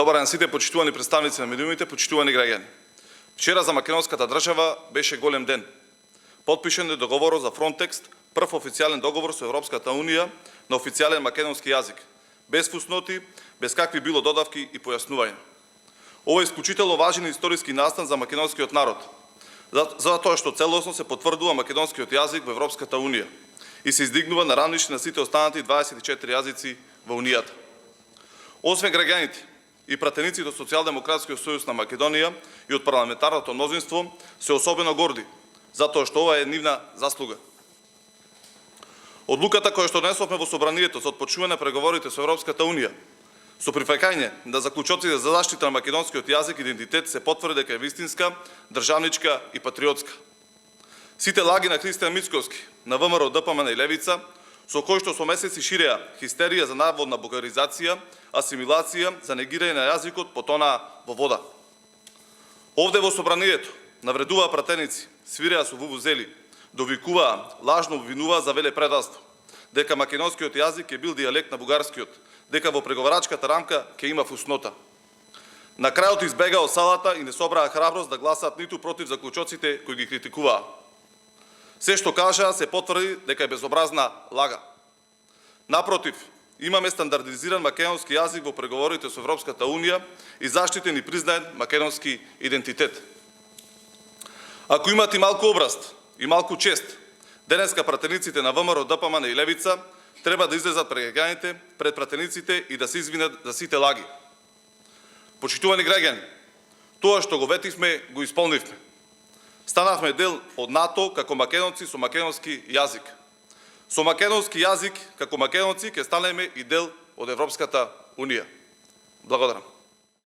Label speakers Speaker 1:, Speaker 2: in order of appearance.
Speaker 1: Добар ден сите почитувани представници на медиумите, почитувани граѓани. Вчера за македонската држава беше голем ден. Потпишен е договорот за Фронтекс, прв официјален договор со Европската унија на официјален македонски јазик, без фусноти, без какви било додавки и појаснувања. Ова е исклучително важен историски настан за македонскиот народ, затоа што целосно се потврдува македонскиот јазик во Европската унија и се издигнува на равниште на сите останати 24 јазици во унијата. Освен граѓаните и пратениците од Социјалдемократскиот сојуз на Македонија и од парламентарното мнозинство се особено горди, затоа што ова е нивна заслуга. Одлуката која што донесовме во собранието за отпочнување на преговорите со Европската унија, со прифаќање на заклучоците за заштита на македонскиот јазик и идентитет се потврди дека е вистинска, државничка и патриотска. Сите лаги на Христијан Мицкоски, на ВМРО, ДПМН и Левица, со кои што со месеци ширеа хистерија за наводна бугаризација, асимилација, за негирање на јазикот, потонаа во вода. Овде во собранието навредуваа пратеници, свиреа со вувузели, довикуваа, лажно обвинуваа за велепредавство, дека македонскиот јазик е бил дијалект на бугарскиот, дека во преговарачката рамка ќе има фуснота. На крајот избегаа од салата и не собраа храброст да гласаат ниту против заклучоците кои ги критикуваа. Се што кажаа се потврди дека е безобразна лага. Напротив, имаме стандардизиран македонски јазик во преговорите со Европската унија и заштитен и признаен македонски идентитет. Ако имате малку обраст и малку чест, денеска пратениците на ВМРО, ДПМН и Левица треба да излезат пред граѓаните, пред пратениците и да се извинат за сите лаги. Почитувани граѓани, тоа што го ветивме, го исполнивме. Станавме дел од НАТО како македонци со македонски јазик. Со македонски јазик како македонци ќе станеме и дел од Европската унија. Благодарам.